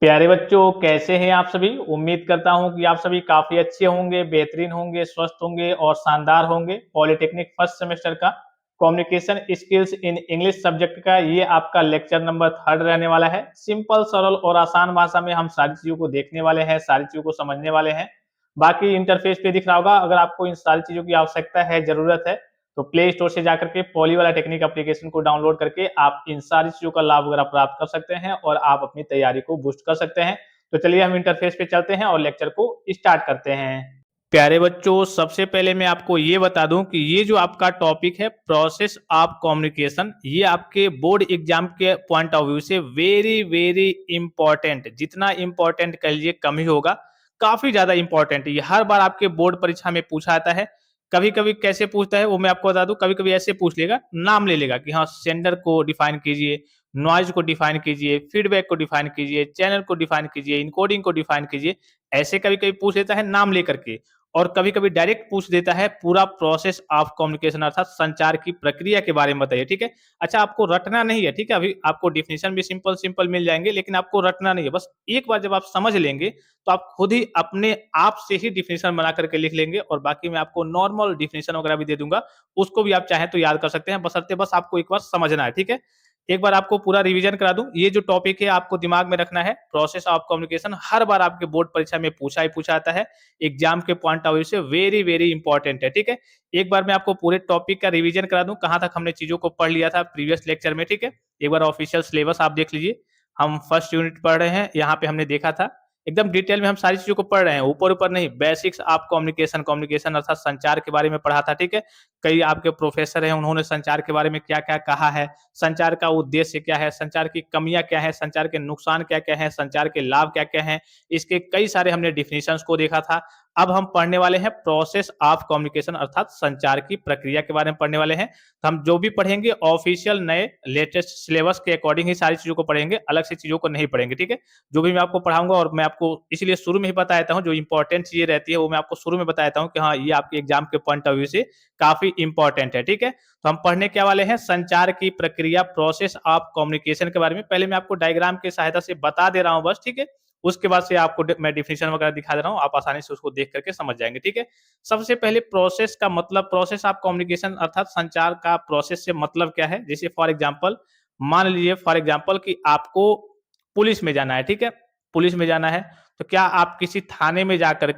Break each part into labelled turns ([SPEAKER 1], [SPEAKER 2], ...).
[SPEAKER 1] प्यारे बच्चों, कैसे हैं आप सभी। उम्मीद करता हूं कि आप सभी काफी अच्छे होंगे, बेहतरीन होंगे, स्वस्थ होंगे और शानदार होंगे। पॉलिटेक्निक फर्स्ट सेमेस्टर का communication skills in English subject का ये आपका लेक्चर नंबर 3 रहने वाला है। सिंपल, सरल और आसान भाषा में हम सारी चीजों को देखने वाले हैं, सारी चीजों को समझने वाले हैं। बाकी इंटरफेस पे दिख रहा होगा, अगर आपको इन सारी चीजों की आवश्यकता है, जरूरत है, तो प्ले स्टोर से जाकर के पॉली वाला टेक्निक एप्लीकेशन को डाउनलोड करके आप इन सारी चीजों का लाभ वगैरह प्राप्त कर सकते हैं और आप अपनी तैयारी को बूस्ट कर सकते हैं। तो चलिए हम इंटरफेस पे चलते हैं और लेक्चर को स्टार्ट करते हैं। प्यारे बच्चों, सबसे पहले मैं आपको ये बता दूं कि ये जो आपका टॉपिक है प्रोसेस ऑफ कम्युनिकेशन, ये आपके बोर्ड एग्जाम के पॉइंट ऑफ व्यू से वेरी वेरी इंपॉर्टेंट, जितना इंपॉर्टेंट कह लीजिए कम ही होगा। काफी ज्यादा इंपॉर्टेंट है, ये हर बार आपके बोर्ड परीक्षा में पूछा आता है। कभी कभी कैसे पूछता है वो मैं आपको बता दूं, कभी कभी ऐसे पूछ लेगा, नाम ले लेगा कि हाँ सेंडर को डिफाइन कीजिए, नॉइज को डिफाइन कीजिए, फीडबैक को डिफाइन कीजिए, चैनल को डिफाइन कीजिए, इनकोडिंग को डिफाइन कीजिए। ऐसे कभी कभी पूछ लेता है नाम लेकर के। और कभी कभी डायरेक्ट पूछ देता है पूरा प्रोसेस ऑफ कम्युनिकेशन अर्थात संचार की प्रक्रिया के बारे में बताइए। ठीक है, अच्छा आपको रटना नहीं है। ठीक है, अभी आपको डिफिनेशन भी सिंपल सिंपल मिल जाएंगे, लेकिन आपको रटना नहीं है। बस एक बार जब आप समझ लेंगे तो आप खुद ही अपने आप से ही डिफिनेशन बना करके लिख लेंगे, और बाकी मैं आपको नॉर्मल डिफिनेशन वगैरह भी दे दूंगा, उसको भी आप चाहें तो याद कर सकते हैं, बशर्ते बस आपको एक बार समझना है। ठीक है, एक बार आपको पूरा रिवीजन करा दूं, ये जो टॉपिक है आपको दिमाग में रखना है, प्रोसेस ऑफ कम्युनिकेशन हर बार आपके बोर्ड परीक्षा में पूछा ही पूछा आता है। एग्जाम के पॉइंट ऑफ व्यू से वेरी वेरी इंपॉर्टेंट है। ठीक है, एक बार मैं आपको पूरे टॉपिक का रिवीजन करा दूं, कहां तक हमने चीजों को पढ़ लिया था प्रीवियस लेक्चर में। ठीक है, एक बार ऑफिशियल सिलेबस आप देख लीजिए। हम फर्स्ट यूनिट पढ़ रहे हैं, यहाँ पे हमने देखा था एकदम डिटेल में हम सारी चीजों को पढ़ रहे हैं, ऊपर ऊपर नहीं। बेसिक्स ऑफ कम्युनिकेशन, कम्युनिकेशन अर्थात संचार के बारे में पढ़ा था। ठीक है, कई आपके प्रोफेसर हैं, उन्होंने संचार के बारे में क्या क्या कहा है, संचार का उद्देश्य क्या है, संचार की कमियां क्या है, संचार के नुकसान क्या क्या है, संचार के लाभ क्या क्या हैं, इसके कई सारे हमने डिफिनेशंस को देखा था। अब हम पढ़ने वाले हैं प्रोसेस ऑफ कम्युनिकेशन अर्थात संचार की प्रक्रिया के बारे में पढ़ने वाले हैं। तो हम जो भी पढ़ेंगे ऑफिशियल नए लेटेस्ट सिलेबस के अकॉर्डिंग ही सारी चीजों को पढ़ेंगे, अलग से चीजों को नहीं पढ़ेंगे। ठीक है, जो भी मैं आपको पढ़ाऊंगा, और मैं आपको इसलिए शुरू में ही बता देता हूँ, जो इंपॉर्टेंट चीजें रहती है वो मैं आपको शुरू में बता देता हूँ कि हाँ ये आपके एग्जाम के पॉइंट ऑफ व्यू से काफी इंपॉर्टेंट है। ठीक है, तो हम पढ़ने क्या वाले हैं, संचार की प्रक्रिया, प्रोसेस ऑफ कम्युनिकेशन के बारे में। पहले मैं आपको डायग्राम की सहायता से बता दे रहा हूं बस। ठीक है, उसके बाद से आपको मैं डिफिनेशन वगैरह दिखा दे रहा हूं, आप आसानी से उसको देख करके समझ जाएंगे। ठीक है, सबसे पहले प्रोसेस का मतलब, प्रोसेस ऑफ कम्युनिकेशन अर्थात संचार का प्रोसेस से मतलब क्या है। जैसे फॉर एग्जाम्पल, मान लीजिए फॉर एग्जाम्पल कि आपको पुलिस में जाना है। ठीक है, पुलिस में जाना है, तो क्या आप किसी थाने में जाकर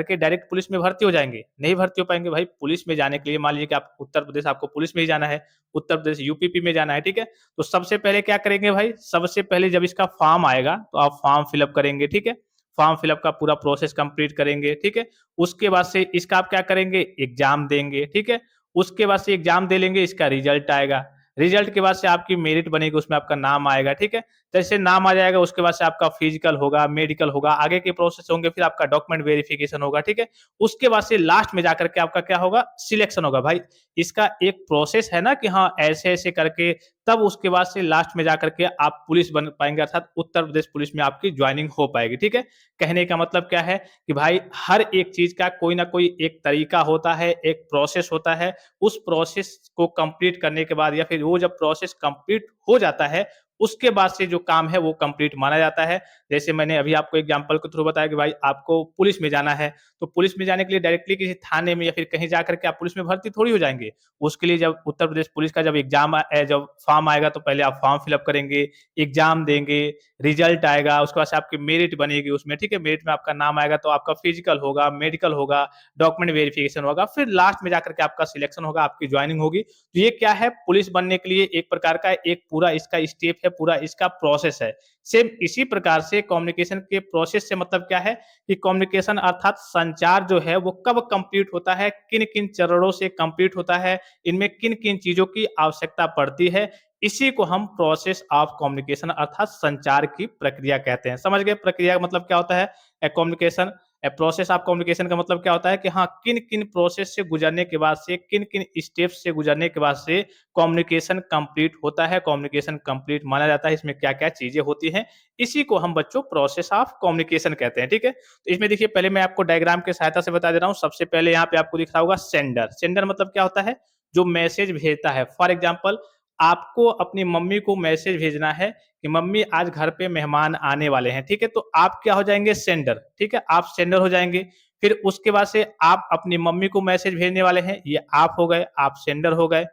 [SPEAKER 1] के डायरेक्ट पुलिस में भर्ती हो जाएंगे? नहीं भर्ती हो पाएंगे भाई। पुलिस में जाने के लिए मान लीजिए कि आप उत्तर प्रदेश, आपको पुलिस में ही जाना है, उत्तर प्रदेश यूपीपी में जाना है। ठीक है, तो सबसे पहले क्या करेंगे भाई, सबसे पहले जब इसका फॉर्म आएगा तो आप फॉर्म फिलअप करेंगे। ठीक है, फॉर्म फिलअप का पूरा प्रोसेस कंप्लीट करेंगे। ठीक है, उसके बाद से इसका आप क्या करेंगे, एग्जाम देंगे। ठीक है, उसके बाद से एग्जाम दे लेंगे, इसका रिजल्ट आएगा। रिजल्ट के बाद से आपकी मेरिट बनेगी, उसमें आपका नाम आएगा। ठीक है, जैसे नाम आ जाएगा उसके बाद से आपका फिजिकल होगा, मेडिकल होगा, आगे के प्रोसेस होंगे, फिर आपका डॉक्यूमेंट वेरिफिकेशन होगा। ठीक है, उसके बाद से लास्ट में जाकर के आपका क्या होगा, सिलेक्शन होगा भाई। इसका एक प्रोसेस है ना कि हाँ ऐसे ऐसे करके, तब उसके बाद से लास्ट में जाकर के आप पुलिस बन पाएंगे, अर्थात उत्तर प्रदेश पुलिस में आपकी ज्वाइनिंग हो पाएगी। ठीक है, कहने का मतलब क्या है कि भाई हर एक चीज का कोई ना कोई एक तरीका होता है, एक प्रोसेस होता है। उस प्रोसेस को कंप्लीट करने के बाद, या फिर वो जब प्रोसेस कंप्लीट हो जाता है, उसके बाद से जो काम है वो कंप्लीट माना जाता है। जैसे मैंने अभी आपको एग्जांपल के थ्रू बताया कि भाई आपको पुलिस में जाना है, तो पुलिस में जाने के लिए डायरेक्टली किसी थाने में या फिर कहीं जाकर के आप पुलिस में भर्ती थोड़ी हो जाएंगे। उसके लिए जब उत्तर प्रदेश पुलिस का जब जब फॉर्म आएगा, तो पहले आप फॉर्म फिलअप करेंगे, एग्जाम देंगे, रिजल्ट आएगा, उसके बाद से आपकी मेरिट बनेगी उसमें। ठीक है, मेरिट में आपका नाम आएगा, तो आपका फिजिकल होगा, मेडिकल होगा, डॉक्यूमेंट वेरिफिकेशन होगा, फिर लास्ट में जाकर के आपका सिलेक्शन होगा, आपकी ज्वाइनिंग होगी। तो ये क्या है, पुलिस बनने के लिए एक प्रकार का एक पूरा इसका स्टेप है, पूरा इसका प्रोसेस है। सेम इसी प्रकार से कम्युनिकेशन के प्रोसेस से मतलब क्या है कि कम्युनिकेशन अर्थात संचार जो है वो कब कंप्लीट होता है, किन किन चरणों से कंप्लीट होता है, इनमें किन किन चीजों की आवश्यकता पड़ती है, इसी को हम प्रोसेस ऑफ कम्युनिकेशन अर्थात संचार की प्रक्रिया कहते हैं। समझ गए, प्रक्रिया का मतलब क्या होता है, कम्युनिकेशन। प्रोसेस ऑफ कम्युनिकेशन का मतलब क्या होता है कि हाँ किन किन प्रोसेस से गुजरने के बाद से, किन किन स्टेप्स से गुजरने के बाद से कम्युनिकेशन कंप्लीट होता है, कम्युनिकेशन कंप्लीट माना जाता है, इसमें क्या क्या चीजें होती हैं, इसी को हम बच्चों प्रोसेस ऑफ कम्युनिकेशन कहते हैं। ठीक है, तो इसमें देखिए पहले मैं आपको डायग्राम की सहायता से बता दे रहा हूँ। सबसे पहले यहाँ पे आपको दिख रहा होगा सेंडर। सेंडर मतलब क्या होता है, जो मैसेज भेजता है। फॉर एग्जाम्पल आपको अपनी मम्मी को मैसेज भेजना है कि मम्मी आज घर पे मेहमान आने वाले हैं, ठीक है? तो आप क्या हो जाएँगे सेंडर, ठीक है? आप सेंडर हो जाएँगे। फिर उसके बाद से आप अपनी मम्मी को मैसेज भेजने वाले हैं, ये आप हो गए, आप सेंडर हो गए।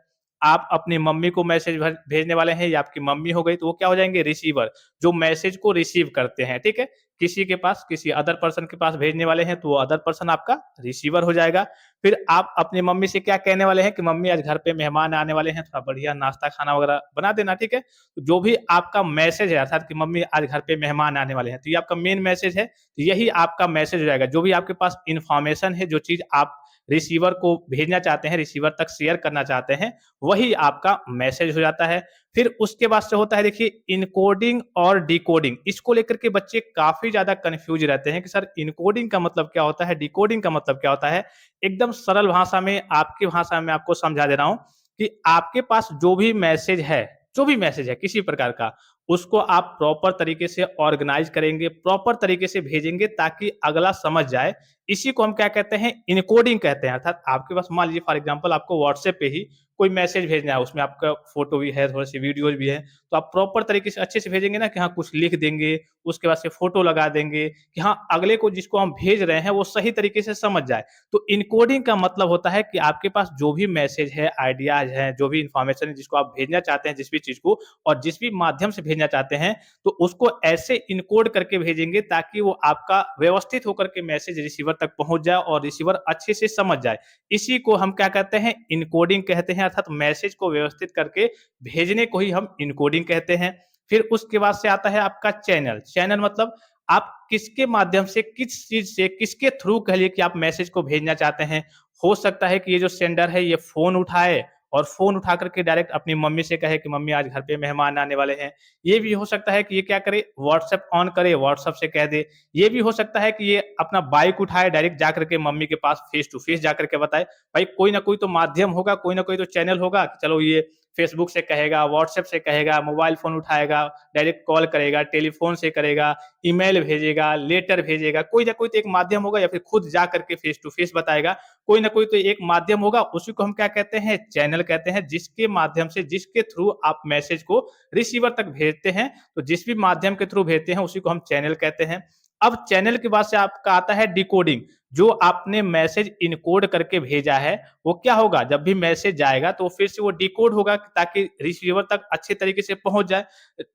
[SPEAKER 1] आप अपनी मम्मी को मैसेज भेजने वाले हैं, ये आपकी मम्मी हो गई, तो वो क्या हो जाएँगे रिसीवर, जो मैसेज को रिसीव करते हैं, ठीक है? किसी के पास, किसी अदर पर्सन के पास भेजने वाले हैं, तो वो अदर पर्सन आपका रिसीवर हो जाएगा। फिर आप अपनी मम्मी से क्या कहने वाले हैं कि मम्मी आज घर पे मेहमान आने वाले हैं, थोड़ा बढ़िया नाश्ता खाना वगैरह बना देना, ठीक है? तो जो भी आपका मैसेज है अर्थात कि मम्मी आज घर पे मेहमान आने वाले हैं, तो ये आपका मेन मैसेज है, तो यही आपका मैसेज हो जाएगा। जो भी आपके पास इन्फॉर्मेशन है, जो चीज़ आप रिसीवर को भेजना चाहते हैं, रिसीवर तक शेयर करना चाहते हैं, वही आपका मैसेज हो जाता है। फिर उसके बाद से होता है देखिए इनकोडिंग और डिकोडिंग। इसको लेकर के बच्चे काफ़ी ज़्यादा कन्फ्यूज़ रहते हैं कि सर इनकोडिंग का मतलब क्या होता है, डिकोडिंग का मतलब क्या होता है? एकदम सरल भाषा में, आपकी भाषा में आपको समझा दे रहा हूँ कि आपके पास जो भी मैसेज है किसी प्रकार का, उसको आप प्रॉपर तरीके से ऑर्गेनाइज़ करेंगे, प्रॉपर तरीके से भेजेंगे ताकि अगला समझ जाए। इसी को हम क्या कहते हैं, इनकोडिंग कहते हैं। अर्थात आपके पास मान लीजिए फॉर एग्ज़ाम्पल आपको व्हाट्सएप पे ही कोई मैसेज भेजना है, उसमें आपका फ़ोटो भी है, थोड़ी-सी वीडियोज़ भी है, तो आप प्रॉपर तरीके से अच्छे से भेजेंगे ना कि हाँ, कुछ लिख देंगे, उसके बाद से फ़ोटो लगा देंगे कि हाँ, अगले को जिसको हम भेज रहे हैं, वो सही तरीके से समझ जाए। तो इनकोडिंग का मतलब होता है कि आपके पास जो भी मैसेज है, आइडियाज़ हैं, जो भी इन्फॉर्मेशन है जिसको आप भेजना चाहते हैं, जिस भी चीज़ को और जिस भी माध्यम से भेजना चाहते हैं, तो उसको ऐसे इनकोड करके भेजेंगे ताकि वो आपका व्यवस्थित होकर के मैसेज रिसीवर तक पहुँच जाए और रिसीवर अच्छे से समझ जाए। इसी को हम क्या कहते हैं, इनकोडिंग कहते हैं अर्थात मैसेज को व्यवस्थित करके भेजने को ही हम इनकोडिंग कहते हैं। फिर उसके बाद से आता है आपका चैनल। चैनल मतलब आप किसके माध्यम से, किस चीज़ से, किसके थ्रू कह लिए कि आप मैसेज को भेजना चाहते हैं। हो सकता है कि ये जो सेंडर है ये फ़ोन उठाए और फ़ोन उठा कर के डायरेक्ट अपनी मम्मी से कहे कि मम्मी आज घर पे मेहमान आने वाले हैं। ये भी हो सकता है कि ये क्या करे, व्हाट्सएप ऑन करे, व्हाट्सएप से कह दे। ये भी हो सकता है कि ये अपना बाइक उठाए डायरेक्ट जा कर के मम्मी के पास फेस टू फेस जा कर के बताए। भाई कोई ना कोई तो माध्यम होगा, कोई ना कोई तो चैनल होगा कि चलो ये फेसबुक से कहेगा, व्हाट्सएप से कहेगा, मोबाइल फ़ोन उठाएगा, डायरेक्ट कॉल करेगा, टेलीफ़ोन से करेगा, ईमेल भेजेगा, लेटर भेजेगा, कोई ना कोई तो एक माध्यम होगा या फिर खुद जा कर के फेस टू फेस बताएगा। कोई ना कोई तो एक माध्यम होगा, उसी को हम क्या कहते हैं, चैनल कहते हैं, जिसके माध्यम से, जिसके थ्रू आप मैसेज को रिसीवर तक भेजते हैं। तो जिस भी माध्यम के थ्रू भेजते हैं उसी को हम चैनल कहते हैं। अब चैनल के बाद से आपका आता है डिकोडिंग। जो आपने मैसेज इनकोड करके भेजा है, वो क्या होगा, जब भी मैसेज जाएगा तो फिर से वो डिकोड होगा ताकि रिसीवर तक अच्छे तरीके से पहुंच जाए।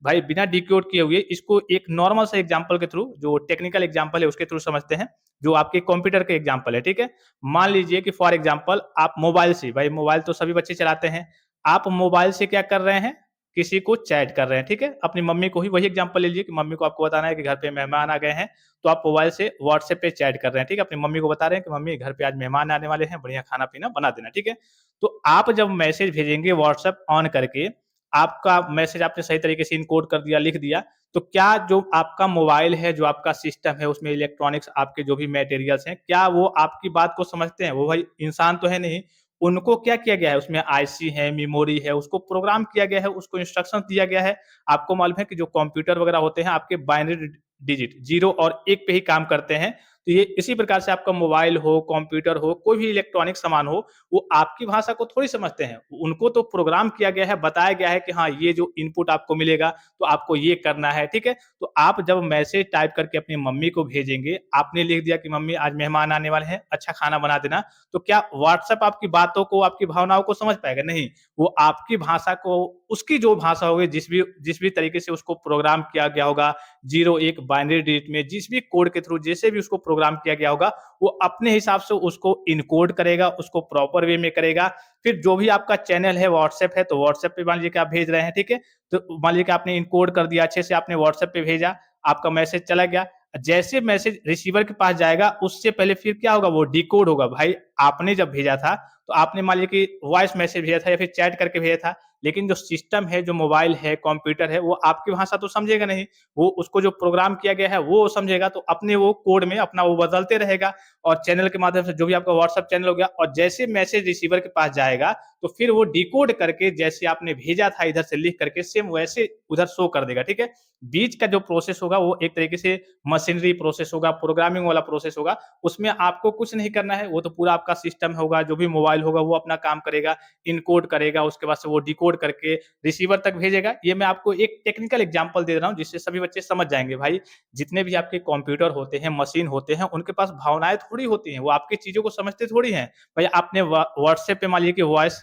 [SPEAKER 1] भाई बिना डिकोड किए हुए इसको एक नॉर्मल सा एग्जांपल के थ्रू, जो टेक्निकल एग्जांपल है उसके थ्रू समझते हैं, जो आपके कंप्यूटर के एग्जांपल है, ठीक है? मान लीजिए कि फॉर एग्जांपल आप मोबाइल से, भाई मोबाइल तो सभी बच्चे चलाते हैं, आप मोबाइल से क्या कर रहे हैं, किसी को चैट कर रहे हैं, ठीक है? अपनी मम्मी को ही वही एग्जांपल ले लीजिए कि मम्मी को आपको बताना है कि घर पे मेहमान आ गए हैं, तो आप मोबाइल से व्हाट्सएप पे चैट कर रहे हैं, ठीक है? अपनी मम्मी को बता रहे हैं कि मम्मी घर पे आज मेहमान आने वाले हैं, बढ़िया खाना-पीना बना देना, ठीक है? तो आप जब मैसेज भेजेंगे व्हाट्सएप ऑन करके, आपका मैसेज आपने सही तरीके से एनकोड कर दिया, लिख दिया, तो क्या जो आपका मोबाइल है, जो आपका सिस्टम है, उसमें इलेक्ट्रॉनिक्स आपके जो भी मटेरियल्स हैं, क्या वो आपकी बात को समझते हैं? वो भाई इंसान तो है नहीं, उनको क्या किया गया है, उसमें आईसी है, मेमोरी है, उसको प्रोग्राम किया गया है, उसको इंस्ट्रक्शंस दिया गया है। आपको मालूम है कि जो कंप्यूटर वगैरह होते हैं, आपके बाइनरी डिजिट 0 और 1 पे ही काम करते हैं। तो ये इसी प्रकार से आपका मोबाइल हो, कंप्यूटर हो, कोई भी इलेक्ट्रॉनिक सामान हो, वो आपकी भाषा को थोड़ी समझते हैं। उनको तो प्रोग्राम किया गया है, बताया गया है कि हाँ, ये जो इनपुट आपको मिलेगा, तो आपको ये करना है, ठीक है? तो आप जब मैसेज टाइप करके अपनी मम्मी को भेजेंगे, आपने लिख दिया कि मम्मी आज मेहमान आने वाले हैं, अच्छा खाना बना देना, तो क्या व्हाट्सएप आपकी बातों को, आपकी भावनाओं को समझ पाएगा? नहीं। वो आपकी भाषा को, उसकी जो भाषा होगी, जिस भी तरीके से उसको प्रोग्राम किया गया होगा, 0-1 बाइनरी डिजिट में जिस भी कोड के थ्रू जैसे भी उसको प्रोग्राम किया गया होगा, वो अपने हिसाब से उसको इनकोड करेगा, उसको प्रॉपर वे में करेगा। फिर जो भी आपका चैनल है, व्हाट्सएप है, तो व्हाट्सएप पे मान लीजिए कि आप भेज रहे हैं, ठीक है? तो मान लीजिए कि आपने इनकोड कर दिया, अच्छे से आपने व्हाट्सएप पे भेजा, आपका मैसेज चला गया। जैसे मैसेज रिसीवर के पास जाएगा, उससे पहले फिर क्या होगा, वो डिकोड होगा। भाई आपने जब भेजा था, तो आपने मान लीजिए कि वॉइस मैसेज भेजा था या फिर चैट करके भेजा था, लेकिन जो सिस्टम है, जो मोबाइल है, कंप्यूटर है, वो आपकी भाषा तो समझेगा नहीं। वो उसको जो प्रोग्राम किया गया है, वो समझेगा, तो अपने वो कोड में अपना वो बदलते रहेगा और चैनल के माध्यम से जो भी आपका व्हाट्सएप चैनल हो गया, और जैसे मैसेज रिसीवर के पास जाएगा, तो फिर वो डिकोड करके जैसे आपने भेजा था इधर से लिख करके, सेम वैसे उधर शो कर देगा, ठीक है? बीच का जो प्रोसेस होगा वो एक तरीके से मशीनरी प्रोसेस होगा, प्रोग्रामिंग वाला प्रोसेस होगा, उसमें आपको कुछ नहीं करना है, वो तो पूरा आपका आपका सिस्टम होगा, जो भी मोबाइल होगा वो अपना काम करेगा, इनकोड करेगा, उसके बाद से वो डिकोड करके रिसीवर तक भेजेगा। ये मैं आपको एक टेक्निकल एग्जांपल दे रहा हूँ जिससे सभी बच्चे समझ जाएँगे। भाई जितने भी आपके कंप्यूटर होते हैं, मशीन होते हैं, उनके पास भावनाएँ थोड़ी होती हैं, वो आपकी चीज़ों को समझते थोड़ी हैं। भाई आपने व्हाट्सएप पे मान लीजिए कि वॉइस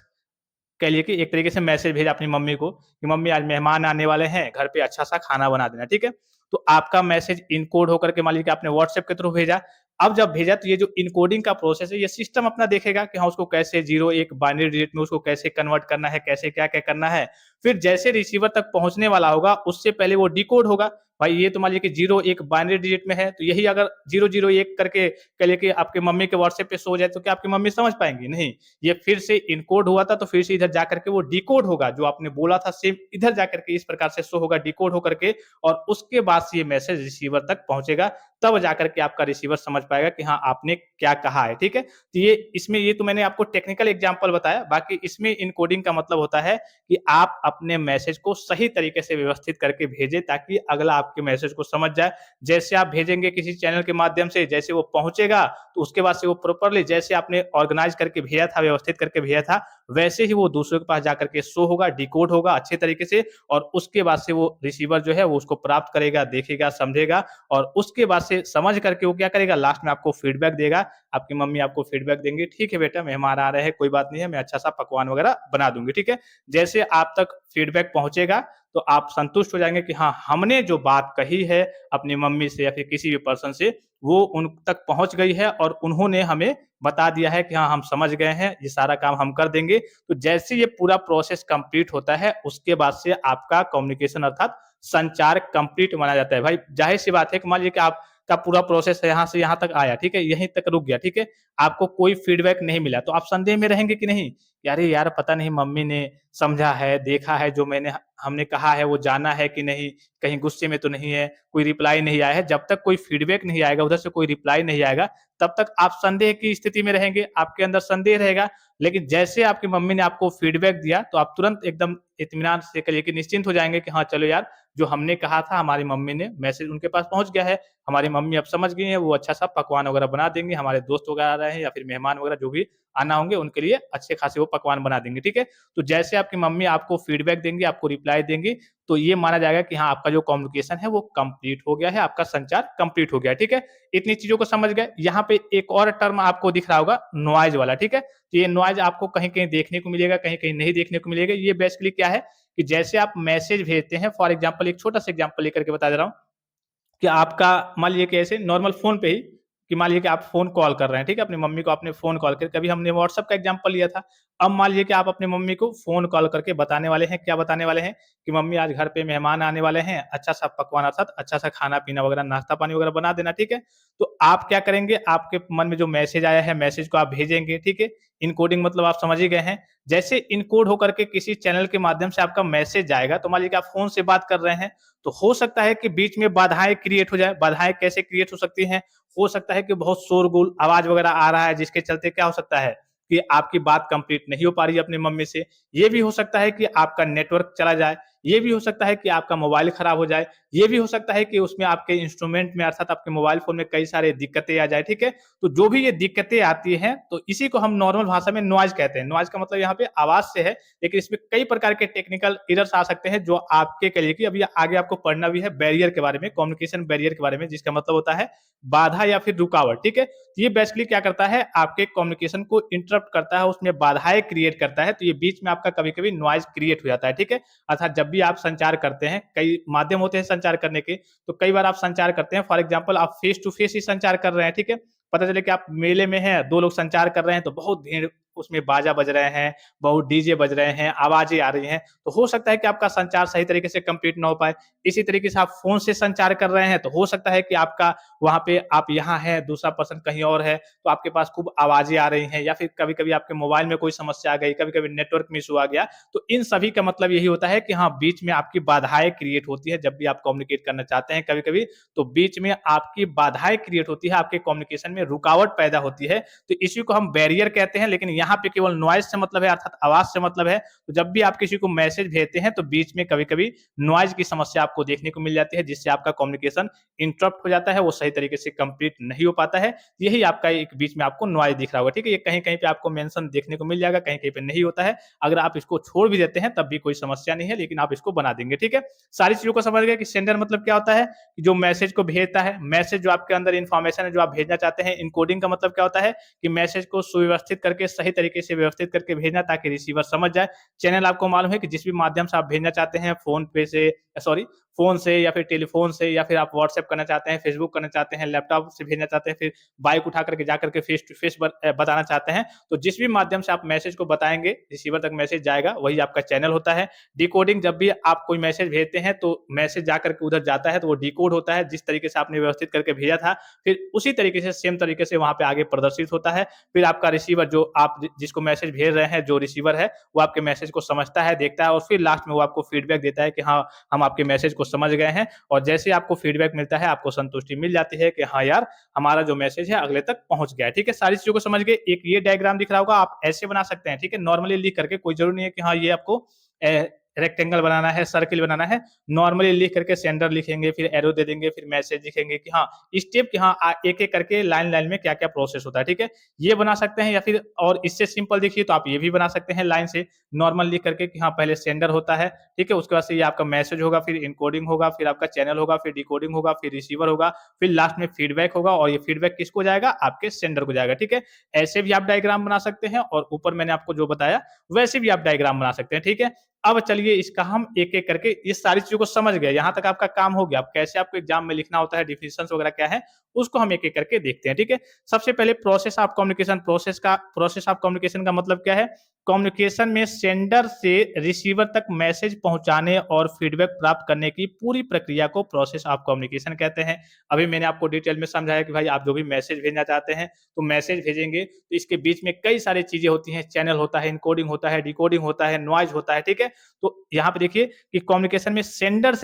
[SPEAKER 1] कह लिए कि एक तरीके से मैसेज भेजा अपनी मम्मी को कि मम्मी आज मेहमान आने वाले हैं, घर पे अच्छा-सा खाना बना देना, ठीक है? तो आपका मैसेज इनकोड होकर के मान लीजिए कि आपने व्हाट्सएप के थ्रू भेजा। अब जब भेजा तो ये जो इनकोडिंग का प्रोसेस है, ये सिस्टम अपना देखेगा कि हाँ, उसको कैसे 0-1 बाइनरी डिजिट में उसको कैसे कन्वर्ट करना है, कैसे क्या-क्या करना है। फिर जैसे रिसीवर तक पहुँचने वाला होगा, उससे पहले वो डिकोड होगा। भाई ये तो मान लीजिए कि 0-1 बाइनरी डिजिट में है, तो यही अगर 0-0-1 करके कह लिए कि आपके मम्मी के व्हाट्सएप पे शो हो जाए, तो क्या आपकी मम्मी समझ पाएँगी? नहीं। ये फिर से इनकोड हुआ था तो फिर से इधर जाकर के वो डिकोड होगा, जो आपने बोला था सेम इधर जाकर के इस प्रकार से शो होगा डिकोड होकर के और उसके बाद से ये मैसेज रिसीवर तक पहुंचेगा। तब जाकर के आपका रिसीवर समझ पाएगा कि हाँ आपने क्या कहा है, ठीक है? तो ये इसमें ये तो मैंने आपको टेक्निकल एग्जांपल बताया, बाकी इसमें इनकोडिंग का मतलब होता है कि आप अपने मैसेज को सही तरीके से व्यवस्थित करके भेजें ताकि अगला आपके मैसेज को समझ जाए। जैसे आप भेजेंगे किसी चैनल के माध्यम से, जैसे वो पहुंचेगा तो उसके बाद से वो प्रॉपर्ली जैसे आपने ऑर्गेनाइज करके भेजा था, व्यवस्थित करके भेजा था, वैसे ही वो दूसरों के पास जाकर के शो होगा, डिकोड होगा अच्छे तरीके से और उसके बाद से वो रिसीवर जो है वो उसको प्राप्त करेगा, देखेगा, समझेगा और उसके बाद से समझ करके वो क्या करेगा लास्ट में आपको फीडबैक देगा। आपकी मम्मी आपको फीडबैक देंगी, "ठीक है बेटा, मेहमान आ रहे हैं, कोई बात नहीं है, मैं अच्छा-सा पकवान वगैरह बना दूँगी।" ठीक है? जैसे आप तक फीडबैक पहुँचेगा, तो आप संतुष्ट हो जाएँगे कि हाँ, हमने जो बात कही है अपनी मम्मी से या फिर किसी भी पर्सन से, वो उन तक पहुँच गई है और उन्होंने हमें बता दिया है कि हाँ, हम समझ गए हैं, ये सारा काम हम कर देंगे। तो जैसे ये पूरा प्रोसेस कंप्लीट होता है, उसके बाद से आपका कम्युनिकेशन अर्थात संचार कंप्लीट माना जाता है। भाई ज़ाहिर-सी बात है कि मान लीजिए कि आपका पूरा प्रोसेस यहाँ से यहाँ तक आया, ठीक है? यहीं तक रुक गया, ठीक है? आपको कोई फीडबैक नहीं मिला, तो आप संदेह में रहेंगे कि नहीं? कि अरे यार, पता नहीं मम्मी ने समझा है, देखा है जो हमने कहा है वो जाना है कि नहीं, कहीं गुस्से में तो नहीं है, कोई रिप्लाई नहीं आया है। जब तक कोई फीडबैक नहीं आएगा, उधर से कोई रिप्लाई नहीं आएगा, तब तक आप संदेह की स्थिति में रहेंगे, आपके अंदर संदेह रहेगा। लेकिन जैसे आपकी मम्मी ने आपको फीडबैक दिया, तो आप तुरंत एकदम इत्मीनान से कहिए कि निश्चिंत हो जाएँगे कि हाँ, चलो यार, जो हमने कहा था हमारी मम्मी ने मैसेज उनके पास पहुँच गया है। हमारी मम्मी अब समझ गई हैं, वो अच्छा-सा पकवान वगैरह बना देंगी, हमारे दोस्त वगैरह आ रहे हैं या फिर मेहमान वगैरह जो भी आना होंगे, उनके लिए अच्छे खासे वो पकवान बना देंगे, ठीक है? तो जैसे आपकी मम्मी आपको फीडबैक देंगी, आपको रिप्लाई देंगी, तो ये माना जाएगा कि हाँ, आपका जो कम्युनिकेशन है वो कंप्लीट हो गया है, आपका संचार कंप्लीट हो गया है, ठीक है? इतनी चीज़ों को समझ गए। यहाँ पे एक और टर्म आपको दिख रहा होगा नॉइज़ वाला, ठीक है? तो ये नॉइज़ आपको कहीं-कहीं देखने को मिलेगा, कहीं-कहीं नहीं देखने को मिलेगा। ये बेसिकली क्या है कि जैसे आप मैसेज भेजते हैं, फॉर एग्ज़ाम्पल एक छोटा-सा एग्ज़ाम्पल लेकर के बता दे रहा हूँ। कि आपका मान लीजिए कि ऐसे नॉर्मल फ़ोन पे ही कि मान लीजिए कि आप फ़ोन कॉल कर रहे हैं, ठीक है? अपनी मम्मी को आपने फ़ोन कॉल किया, कभी हमने व्हाट्सएप का एग्ज़ाम्पल लिया था। अब मान लीजिए कि आप अपनी मम्मी को फ़ोन कॉल करके बताने वाले हैं, क्या बताने वाले हैं? कि मम्मी आज घर पे मेहमान आने वाले हैं, अच्छा-सा पकवान अर्थात अच्छा-सा खाना-पीना वगैरह, नाश्ता-पानी वगैरह बना देना, ठीक है? तो आप क्या करेंगे, आपके मन में जो मैसेज आया है, मैसेज को आप भेजेंगे, ठीक है? इनकोडिंग मतलब आप समझ ही गए हैं। जैसे इनकोड होकर के किसी चैनल के माध्यम से आपका मैसेज जाएगा, तो मान लीजिए कि आप फ़ोन से बात कर रहे हैं, तो हो सकता है कि बीच में बाधाएँ क्रिएट हो जाए। बाधाएँ कैसे क्रिएट हो सकती हैं? हो सकता है कि बहुत शोरगुल, आवाज़ वगैरह आ रहा है जिसके चलते क्या हो सकता है कि आपकी बात कंप्लीट नहीं हो पा रही है अपनी मम्मी से। ये भी हो सकता है कि आपका नेटवर्क चला जाए, ये भी हो सकता है कि आपका मोबाइल खराब हो जाए, ये भी हो सकता है कि उसमें आपके इंस्ट्रूमेंट में अर्थात आपके मोबाइल फ़ोन में कई सारे दिक्कतें आ जाए, ठीक है? तो जो भी ये दिक्कतें आती हैं, तो इसी को हम नॉर्मल भाषा में नॉइज़ कहते हैं। नॉइज़ का मतलब यहाँ पे आवाज़ से है, लेकिन इसमें कई प्रकार के टेक्निकल एरर्स आ सकते हैं जो आपके कहिए कि अभी आगे आपको पढ़ना भी है बैरियर के बारे में, कम्युनिकेशन बैरियर के बारे में, जिसका मतलब होता है बाधा या फिर रुकावट, ठीक है? तो ये बेसिकली क्या करता है, आपके कम्युनिकेशन को इंटरप्ट करता है, उसमें बाधाएँ क्रिएट करता है, तो ये बीच में आपका कभी-कभी नॉइज़ क्रिएट हो जाता है, ठीक है? अर्थात जब भी आप संचार करते हैं, कई माध्यम होते हैं संचार करने के, तो कई बार आप संचार करते हैं, फॉर एग्ज़ाम्पल आप फेस टू फेस ही संचार कर रहे हैं, ठीक है? पता चले कि आप मेले में हैं, 2 लोग संचार कर रहे हैं, तो बहुत भीड़ उसमें बाजा बज रहे हैं, बहुत डीजे बज रहे हैं, आवाज़ें आ रही हैं, तो हो सकता है कि आपका संचार सही तरीके से कंप्लीट ना हो पाए। इसी तरीके से आप फ़ोन से संचार कर रहे हैं, तो हो सकता है कि आपका वहाँ पे आप यहाँ हैं, दूसरा पर्सन कहीं और है, तो आपके पास खूब आवाज़ें आ रही हैं या फिर कभी-कभी आपके मोबाइल में कोई समस्या आ गई, कभी-कभी नेटवर्क में इश्यू आ गया। तो इन सभी का मतलब यही होता है कि हाँ, बीच में आपकी बाधाएँ क्रिएट होती है, जब भी आप कम्युनिकेट करना चाहते हैं कभी-कभी, तो बीच में आपकी बाधाएँ क्रिएट होती है, आपके कम्युनिकेशन में रुकावट पैदा होती है, तो इसी को हम बैरियर कहते हैं। लेकिन यहाँ यहाँ पे केवल नॉइज से मतलब है, अर्थात आवाज से मतलब है। तो जब भी आप किसी को मैसेज भेजते हैं तो बीच में कभी-कभी नॉइज की समस्या आपको देखने को मिल जाती है, जिससे आपका कम्युनिकेशन इंटरप्ट हो जाता है, वो सही तरीके से कंप्लीट नहीं हो पाता है। यही आपका एक बीच में आपको नॉइज दिख रहा होगा, ठीक है? ये कहीं-कहीं पे आपको मेंशन देखने को मिल जाएगा, कहीं-कहीं पे नहीं होता है। अगर आप इसको छोड़ भी देते हैं तब भी कोई समस्या नहीं है, लेकिन आप इसको बना देंगे, ठीक है? सारी चीज़ों को समझ गए कि सेंडर मतलब क्या होता है, कि जो मैसेज को भेजता है, मैसेज जो आपके अंदर इन्फॉर्मेशन है जो आप भेजना चाहते हैं। एन्कोडिंग का मतलब क्या होता है, कि मैसेज को सुव्यवस्थित करके सही तरीके से व्यवस्थित करके भेजना ताकि रिसीवर समझ जाए। चैनल आपको मालूम है कि जिस भी माध्यम से आप भेजना चाहते हैं, फ़ोन पे से सॉरी फ़ोन से या फिर टेलीफ़ोन से या फिर आप व्हाट्सएप करना चाहते हैं, फ़ेसबुक करना चाहते हैं, लैपटॉप से भेजना चाहते हैं, फिर बाइक उठा करके जा करके फ़ेस टू फ़ेस बताना चाहते हैं। तो जिस भी माध्यम से आप मैसेज को बताएँगे, रिसीवर तक मैसेज जाएगा, वही आपका चैनल होता है। डिकोडिंग जब भी आप कोई मैसेज भेजते हैं, तो मैसेज जा करके उधर जाता है, तो वो डिकोड होता है, जिस तरीके से आपने व्यवस्थित करके भेजा था, फिर उसी तरीके से सेम तरीके से वहाँ पे आगे प्रदर्शित होता है। फिर आपका रिसीवर जो आप जिसको मैसेज भेज रहे हैं, जो रिसीवर है, वो आपके मैसेज को समझता है, देखता है और फिर लास्ट में वो आपको फीडबैक देता है कि हाँ, हम आपके मैसेज को समझ गए हैं। और जैसे ही आपको फीडबैक मिलता है, आपको संतुष्टि मिल जाती है कि हाँ यार, हमारा जो मैसेज है अगले तक पहुँच गया है, ठीक है? सारी चीज़ों को समझ गए। एक ये डायग्राम दिख रहा होगा, आप ऐसे बना सकते हैं, ठीक है? नॉर्मली लिख करके, कोई ज़रूरी नहीं है कि हाँ, ये आपको रेक्टेंगल बनाना है, सर्किल बनाना है। नॉर्मली लिख करके सेंडर लिखेंगे, फिर एरो दे देंगे, फिर मैसेज लिखेंगे कि हाँ, स्टेप कि हाँ, एक-एक करके लाइन-लाइन में क्या-क्या प्रोसेस होता है, ठीक है? ये बना सकते हैं या फिर और इससे सिंपल देखिए तो आप ये भी बना सकते हैं लाइन से, नॉर्मल लिख करके कि हाँ, पहले सेंडर होता है, ठीक है? उसके बाद से ये आपका मैसेज होगा, फिर एन्कोडिंग होगा, फिर आपका चैनल होगा, फिर डिकोडिंग होगा, फिर रिसीवर होगा, फिर लास्ट में फीडबैक होगा और ये फीडबैक किसको जाएगा? आपके सेंडर को जाएगा, ठीक है? ऐसे भी आप डायग्राम बना सकते हैं और ऊपर मैंने आपको जो बताया, वैसे भी आप डायग्राम बना सकते हैं, ठीक है? अब चलिए इसका हम एक-एक करके इस सारी चीज़ों को समझ गए, यहाँ तक आपका काम हो गया। अब कैसे आपको एग्ज़ाम में लिखना होता है, डेफिनिशंस वगैरह क्या है, उसको हम एक-एक करके देखते हैं, ठीक है? सबसे पहले प्रोसेस ऑफ कम्युनिकेशन का मतलब क्या है? कम्युनिकेशन में सेंडर से रिसीवर तक मैसेज पहुँचाने और फीडबैक प्राप्त करने की पूरी प्रक्रिया को प्रोसेस ऑफ कम्युनिकेशन कहते हैं। अभी मैंने आपको डिटेल में समझाया कि भाई आप जो भी मैसेज भेजना चाहते हैं, तो मैसेज भेजेंगे, तो इसके बीच में कई सारी चीज़ें होती हैं, चैनल होता है, एन्कोडिंग होता है, डिकोडिंग होता है, नॉइज़ होता है, ठीक है? तो यहाँ पे देखिए कि कम्युनिकेशन में सेंडर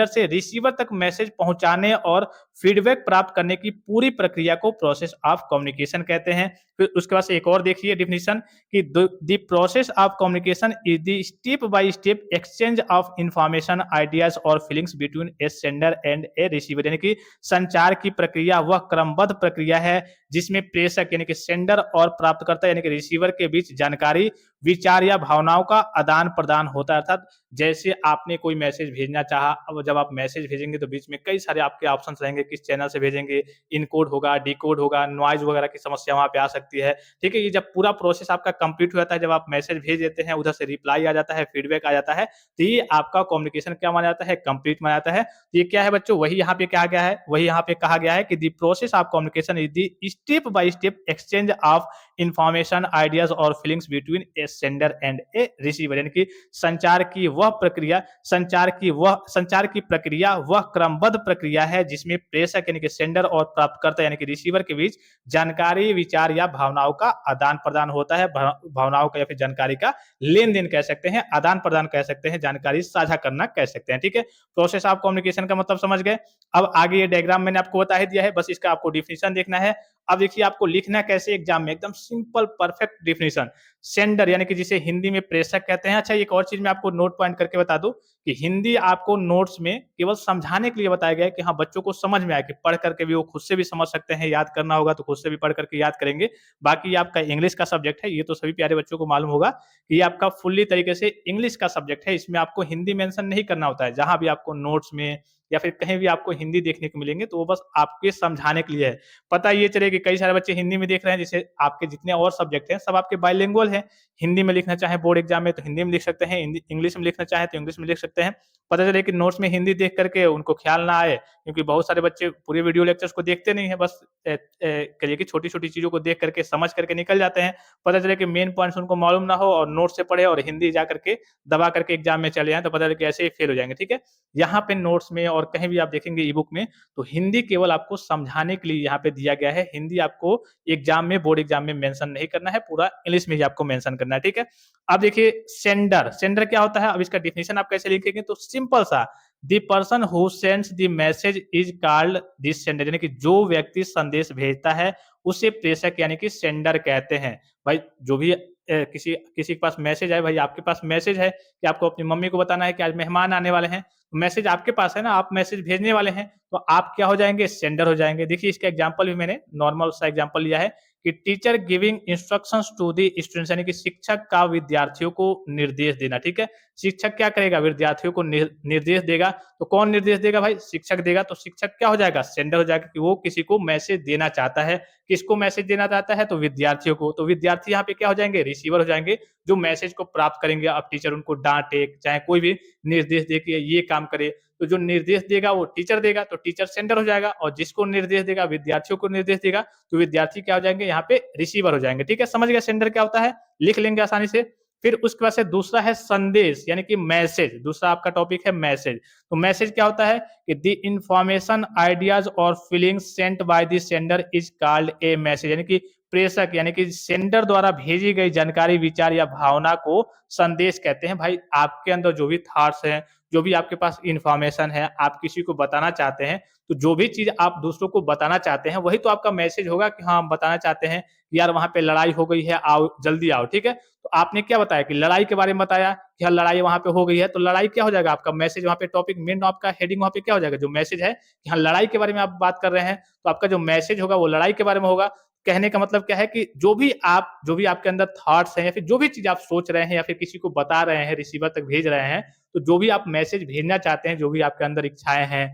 [SPEAKER 1] से रिसीवर तक मैसेज पहुंचाने और फीडबैक प्राप्त करने की पूरी प्रक्रिया को प्रोसेस ऑफ कम्युनिकेशन कहते हैं। फिर उसके बाद से एक और देखिए डेफिनेशन कि the process of communication is the step by step exchange of information, ideas और feelings between a sender and a receiver, यानी कि संचार की प्रक्रिया वह क्रमबद्ध प्रक्रिया है जिसमें प्रेषक यानी कि सेंडर और प्राप्तकर्ता यानी कि रिसीवर के बीच जानकारी, विचार या भावनाओं का आदान प्रदान होता है। अर्थात जैसे आपने कोई मैसेज भेजना चाहा, अब जब आप मैसेज भेजेंगे तो बीच में कई सारे आपके ऑप्शंस रहेंगे, किस चैनल से भेजेंगे, इनकोड होगा, डिकोड होगा, नॉइज वगैरह की समस्या वहां पे आ सकती है, ठीक है? ये जब पूरा प्रोसेस आपका कंप्लीट हो जाता है, जब आप मैसेज भेज देते हैं, उधर से रिप्लाई आ जाता है, फीडबैक आ जाता है, तो ये आपका कम्युनिकेशन क्या माना जाता है? कंप्लीट माना जाता है। तो ये क्या है बच्चों? वही यहाँ पे कहा गया है, वही यहाँ पे कहा गया है कि the process of communication is the step by step exchange of information, ideas और feelings between a sender and a receiver, यानी कि संचार की प्रक्रिया वह क्रमबद्ध प्रक्रिया है जिसमें प्रेषक यानी कि सेंडर और प्राप्तकर्ता यानी कि रिसीवर के बीच जानकारी, विचार या भावनाओं का आदान प्रदान होता है। भावनाओं का या फिर जानकारी का लेन देन कह सकते हैं, आदान प्रदान कह सकते हैं, जानकारी साझा करना कह सकते हैं, ठीक है? प्रोसेस ऑफ कम्युनिकेशन का मतलब समझ गए। अब आगे ये डायग्राम मैंने आपको बता ही दिया है, बस इसका आपको डिफिनेशन देखना है। अब देखिए आपको लिखना कैसे एग्जाम में, एकदम सिंपल परफेक्ट डिफिनेशन। सेंडर यानी कि जिसे हिंदी में प्रेषक कहते हैं। अच्छा, एक और चीज मैं आपको नोट पॉइंट करके बता दूं कि हिंदी आपको नोट्स में केवल समझाने के लिए बताया गया है कि हाँ, बच्चों को समझ में आए, कि पढ़ करके भी वो खुद से भी समझ सकते हैं, याद करना होगा तो खुद से भी पढ़ करके याद करेंगे। बाकी ये आपका इंग्लिश का सब्जेक्ट है, ये तो सभी प्यारे बच्चों को मालूम होगा कि ये आपका फुल्ली तरीके से इंग्लिश का सब्जेक्ट है। इसमें आपको हिंदी मेंशन नहीं करना होता है। जहां भी आपको नोट्स में या फिर कहीं भी आपको हिंदी देखने को मिलेंगे तो वो बस आपके समझाने के लिए है। पता ये चले कि कई सारे बच्चे हिंदी में देख रहे हैं, जैसे आपके जितने और सब्जेक्ट हैं सब आपके बाइलिंगुअल हैं। हिंदी में लिखना चाहे बोर्ड एग्जाम में तो हिंदी में लिख सकते हैं, इंग्लिश में लिखना चाहे तो इंग्लिश में लिख सकते हैं। पता चले कि नोट्स में हिंदी देख करके उनको ख्याल ना आए, क्योंकि बहुत सारे बच्चे पूरे वीडियो लेक्चर्स को देखते नहीं है, बस कहिए कि छोटी-छोटी चीज़ों को देख करके समझ करके निकल जाते हैं। पता चले कि मेन पॉइंट्स उनको मालूम ना हो और नोट से पढ़े और हिंदी जा करके दबा करके एग्जाम में चले जाएँ, तो पता चले कि ऐसे ही फेल हो जाएँगे, ठीक है? यहाँ पे नोट्स में और कहीं भी आप देखेंगे ई-बुक में, तो हिंदी केवल आपको समझाने के लिए यहाँ पे दिया गया है। हिंदी आपको एग्जाम में, बोर्ड एग्जाम में मेंशन नहीं करना है, पूरा इंग्लिश में ही आपको मेंशन करना है, ठीक है? अब देखिए सेंडर क्या होता है? अब इसका डेफिनिशन आप कैसे लिखेंगे? तो सिंपल सा, the person who sends the message is called the sender, यानी कि जो व्यक्ति संदेश भेजता है उसे प्रेषक यानी कि सेंडर कहते हैं। भाई जो भी किसी किसी के पास मैसेज है, भाई आपके पास मैसेज है कि आपको अपनी मम्मी को बताना है कि आज मेहमान आने वाले हैं, मैसेज आपके पास है ना, आप मैसेज भेजने वाले हैं, तो आप क्या हो जाएँगे? सेंडर हो जाएँगे। देखिए इसका एग्ज़ाम्पल भी मैंने नॉर्मल सा एग्ज़ाम्पल लिया है कि teacher giving instructions to the students यानी कि शिक्षक का विद्यार्थियों को निर्देश देना, ठीक है? शिक्षक क्या करेगा? विद्यार्थियों को निर्देश देगा, तो कौन निर्देश देगा भाई? शिक्षक देगा, तो शिक्षक क्या हो जाएगा? सेंडर हो जाएगा कि वो किसी को मैसेज देना चाहता है। किसको मैसेज देना चाहता है? तो विद्यार्थियों को। तो विद्यार्थी यहाँ पे क्या हो जाएँगे? रिसीवर हो जाएँगे, जो मैसेज को प्राप्त करेंगे। अब टीचर उनको डाँटे, चाहे कोई भी निर्देश दे कि ये काम करे, तो जो निर्देश देगा वो टीचर देगा, तो टीचर सेंडर हो जाएगा और जिसको निर्देश देगा, विद्यार्थियों को निर्देश देगा, तो विद्यार्थी क्या हो जाएँगे? यहाँ पे रिसीवर हो जाएँगे, ठीक है? समझ गए सेंडर क्या होता है? लिख लेंगे आसानी से। फिर उसके बाद से दूसरा है संदेश यानी कि मैसेज, दूसरा आपका टॉपिक है मैसेज। तो मैसेज क्या होता है कि द इन्फॉर्मेशन, आइडियाज और feelings sent by the sender is called a message यानी कि प्रेषक यानी कि सेंडर द्वारा भेजी गई जानकारी, विचार या भावना को संदेश कहते हैं। भाई आपके अंदर जो भी थॉट्स हैं, जो भी आपके पास इन्फॉर्मेशन है, आप किसी को बताना चाहते हैं, तो जो भी चीज़ आप दूसरों को बताना चाहते हैं, वही तो आपका मैसेज होगा कि हाँ, हम बताना चाहते हैं, यार वहाँ पे लड़ाई हो गई है, आओ, जल्दी आओ, ठीक है? तो आपने क्या बताया कि लड़ाई के बारे में बताया कि हाँ, लड़ाई वहाँ पे हो गई है, तो लड़ाई क्या हो जाएगा? आपका मैसेज वहाँ पे टॉपिक मेन आपका हेडिंग वहाँ पे क्या हो जाएगा? जो मैसेज है कि हाँ, लड़ाई के बारे में आप बात कर रहे हैं, तो आपका जो मैसेज होगा वो लड़ाई के बारे में होगा। कहने का मतलब क्या है कि जो भी आपके अंदर थॉट्स हैं या फिर जो भी चीज़ आप सोच रहे हैं या फिर किसी को बता रहे हैं, रिसीवर तक भेज रहे हैं, तो जो भी आप मैसेज भेजना चाहते हैं, जो भी आपके अंदर इच्छाएँ हैं,